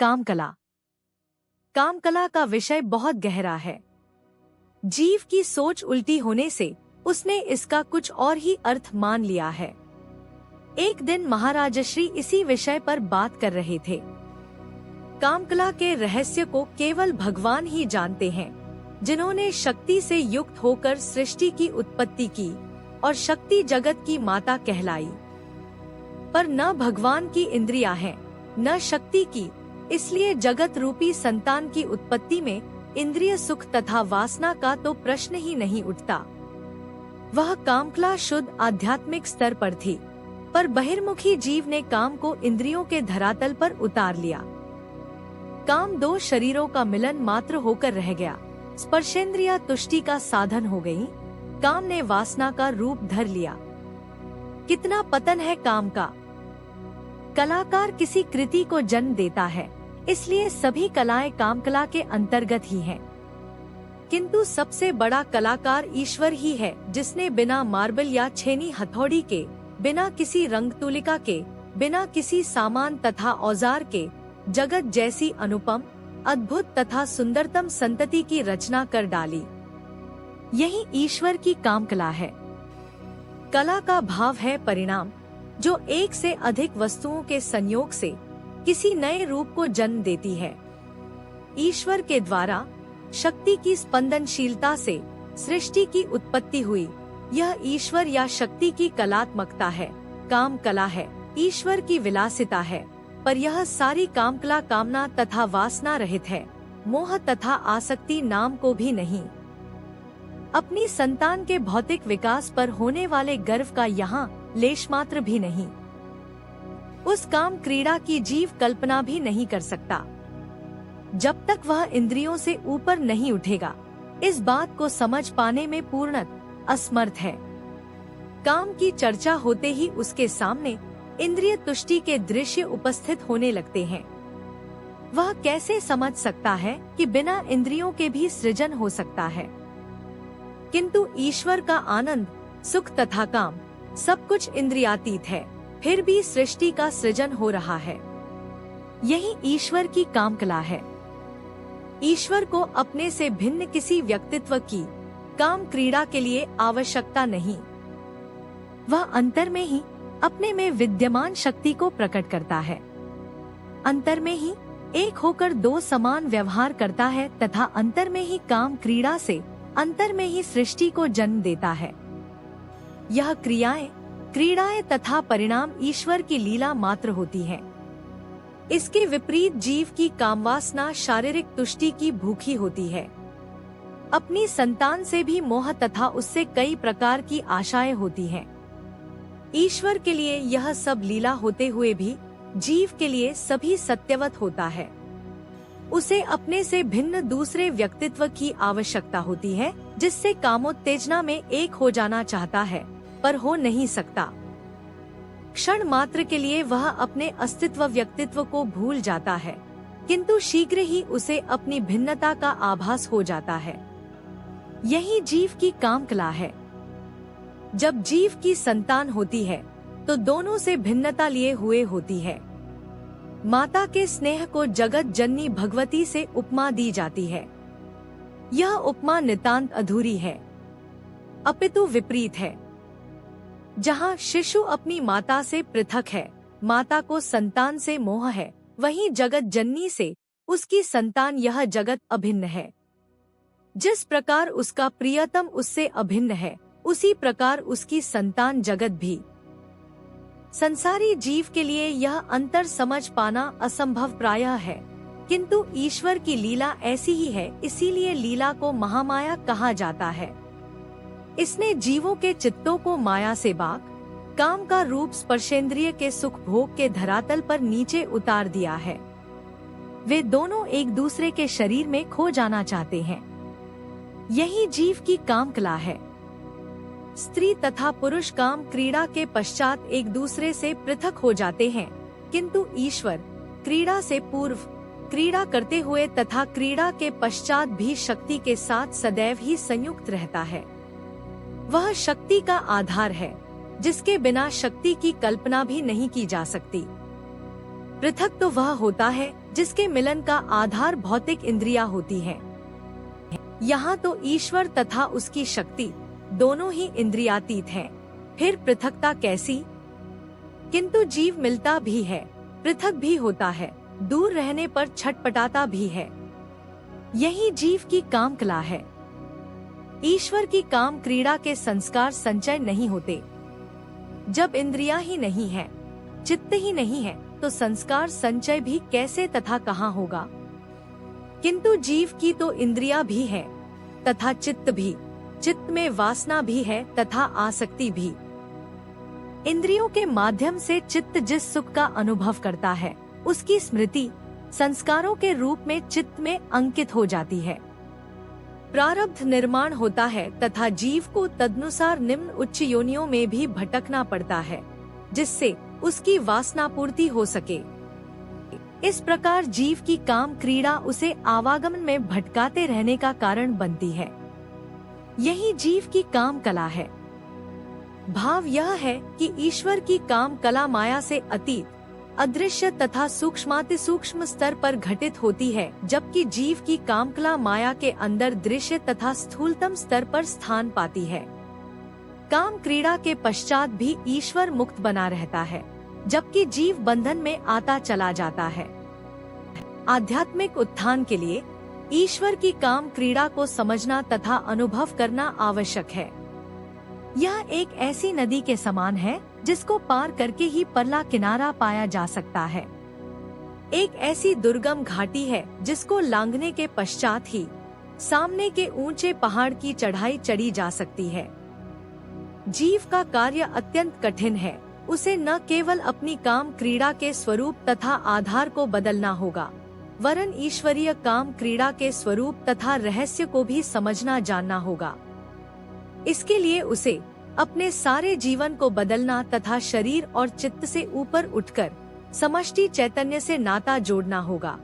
कामकला। कामकला का विषय बहुत गहरा है। जीव की सोच उल्टी होने से उसने इसका कुछ और ही अर्थ मान लिया है। एक दिन महाराजश्री इसी विषय पर बात कर रहे थे। कामकला के रहस्य को केवल भगवान ही जानते हैं, जिन्होंने शक्ति से युक्त होकर सृष्टि की उत्पत्ति की और शक्ति जगत की माता कहलाई। पर न भगवान की इंद्रियां हैं, न शक्ति की, इसलिए जगत रूपी संतान की उत्पत्ति में इंद्रिय सुख तथा वासना का तो प्रश्न ही नहीं उठता। वह कामकला शुद्ध आध्यात्मिक स्तर पर थी, पर बहिर्मुखी जीव ने काम को इंद्रियों के धरातल पर उतार लिया। काम दो शरीरों का मिलन मात्र होकर रह गया। स्पर्शेंद्रिया तुष्टि का साधन हो गई, काम ने वासना का रूप धर लिया। कितना पतन है काम का। कलाकार किसी कृति को जन्म देता है, इसलिए सभी कलाएं कामकला के अंतर्गत ही हैं। किंतु सबसे बड़ा कलाकार ईश्वर ही है, जिसने बिना मार्बल या छेनी हथौड़ी के, बिना किसी रंगतुलिका के, बिना किसी सामान तथा औजार के जगत जैसी अनुपम, अद्भुत तथा सुंदरतम संतति की रचना कर डाली। यही ईश्वर की कामकला है। कला का भाव है परिणाम, जो एक से अधिक वस्तुओं के संयोग से किसी नए रूप को जन्म देती है। ईश्वर के द्वारा शक्ति की स्पंदनशीलता से सृष्टि की उत्पत्ति हुई। यह ईश्वर या शक्ति की कलात्मकता है, काम कला है, ईश्वर की विलासिता है। पर यह सारी कामकला कामना तथा वासना रहित है, मोह तथा आसक्ति नाम को भी नहीं। अपनी संतान के भौतिक विकास पर होने वाले गर्व का यहाँ लेश मात्र भी नहीं। उस काम क्रीड़ा की जीव कल्पना भी नहीं कर सकता, जब तक वह इंद्रियों से ऊपर नहीं उठेगा। इस बात को समझ पाने में पूर्णतः असमर्थ है। काम की चर्चा होते ही उसके सामने इंद्रिय तुष्टि के दृश्य उपस्थित होने लगते हैं। वह कैसे समझ सकता है कि बिना इंद्रियों के भी सृजन हो सकता है। किंतु ईश्वर का आनंद, सुख तथा काम सब कुछ इंद्रियातीत है, फिर भी सृष्टि का सृजन हो रहा है। यही ईश्वर की कामकला है। ईश्वर को अपने से भिन्न किसी व्यक्तित्व की काम क्रीड़ा के लिए आवश्यकता नहीं। वह अंतर में ही अपने में विद्यमान शक्ति को प्रकट करता है। अंतर में ही एक होकर दो समान व्यवहार करता है तथा अंतर में ही काम क्रीड़ा से अंतर में ही सृष्टि को जन्म देता है। यह क्रीड़ाएं तथा परिणाम ईश्वर की लीला मात्र होती है। इसके विपरीत जीव की कामवासना शारीरिक तुष्टि की भूखी होती है। अपनी संतान से भी मोह तथा उससे कई प्रकार की आशाएं होती हैं। ईश्वर के लिए यह सब लीला होते हुए भी जीव के लिए सभी सत्यवत होता है। उसे अपने से भिन्न दूसरे व्यक्तित्व की आवश्यकता होती है, जिससे कामोत्तेजना में एक हो जाना चाहता है, पर हो नहीं सकता। क्षण मात्र के लिए वह अपने अस्तित्व व्यक्तित्व को भूल जाता है, किंतु शीघ्र ही उसे अपनी भिन्नता का आभास हो जाता है। यही जीव की कामकला है। जब जीव की संतान होती है तो दोनों से भिन्नता लिए हुए होती है। माता के स्नेह को जगत जननी भगवती से उपमा दी जाती है। यह उपमा नितांत अधूरी है, अपितु विपरीत है। जहाँ शिशु अपनी माता से पृथक है, माता को संतान से मोह है, वहीं जगत जननी से उसकी संतान यह जगत अभिन्न है। जिस प्रकार उसका प्रियतम उससे अभिन्न है, उसी प्रकार उसकी संतान जगत भी। संसारी जीव के लिए यह अंतर समझ पाना असंभव प्रायः है, किंतु ईश्वर की लीला ऐसी ही है, इसीलिए लीला को महामाया कहा जाता है। इसने जीवों के चित्तों को माया से बाग, काम का रूप स्पर्शेंद्रिय के सुख भोग के धरातल पर नीचे उतार दिया है। वे दोनों एक दूसरे के शरीर में खो जाना चाहते हैं। यही जीव की कामकला है। स्त्री तथा पुरुष काम क्रीड़ा के पश्चात एक दूसरे से पृथक हो जाते हैं, किंतु ईश्वर क्रीड़ा से पूर्व, क्रीड़ा करते हुए तथा क्रीड़ा के पश्चात भी शक्ति के साथ सदैव ही संयुक्त रहता है। वह शक्ति का आधार है, जिसके बिना शक्ति की कल्पना भी नहीं की जा सकती। पृथक तो वह होता है जिसके मिलन का आधार भौतिक इंद्रिया होती है। यहाँ तो ईश्वर तथा उसकी शक्ति दोनों ही इंद्रियातीत हैं। फिर पृथकता कैसी? किंतु जीव मिलता भी है, पृथक भी होता है, दूर रहने पर छटपटाता भी है। यही जीव की काम कला है। ईश्वर की काम क्रीड़ा के संस्कार संचय नहीं होते। जब इंद्रियां ही नहीं है, चित्त ही नहीं है, तो संस्कार संचय भी कैसे तथा कहाँ होगा? किंतु जीव की तो इंद्रियां भी है तथा चित्त भी, चित्त में वासना भी है तथा आसक्ति भी। इंद्रियों के माध्यम से चित्त जिस सुख का अनुभव करता है, उसकी स्मृति संस्कारों के रूप में चित्त में अंकित हो जाती है। प्रारब्ध निर्माण होता है तथा जीव को तदनुसार निम्न उच्च योनियों में भी भटकना पड़ता है, जिससे उसकी वासना पूर्ति हो सके। इस प्रकार जीव की काम क्रीड़ा उसे आवागमन में भटकाते रहने का कारण बनती है। यही जीव की काम कला है। भाव यह है कि ईश्वर की काम कला माया से अतीत, अदृश्य तथा सूक्ष्माति सूक्ष्म स्तर पर घटित होती है, जबकि जीव की काम कला माया के अंदर दृश्य तथा स्थूलतम स्तर पर स्थान पाती है। काम क्रीड़ा के पश्चात भी ईश्वर मुक्त बना रहता है, जबकि जीव बंधन में आता चला जाता है। आध्यात्मिक उत्थान के लिए ईश्वर की काम क्रीड़ा को समझना तथा अनुभव करना आवश्यक है। यह एक ऐसी नदी के समान है जिसको पार करके ही परला किनारा पाया जा सकता है। एक ऐसी दुर्गम घाटी है जिसको लांघने के पश्चात ही सामने के ऊंचे पहाड़ की चढ़ाई चढ़ी जा सकती है। जीव का कार्य अत्यंत कठिन है। उसे न केवल अपनी काम क्रीड़ा के स्वरूप तथा आधार को बदलना होगा, वरन ईश्वरीय काम क्रीड़ा के स्वरूप तथा रहस्य को भी समझना जानना होगा। इसके लिए उसे अपने सारे जीवन को बदलना तथा शरीर और चित्त से ऊपर उठकर समष्टि चैतन्य से नाता जोड़ना होगा।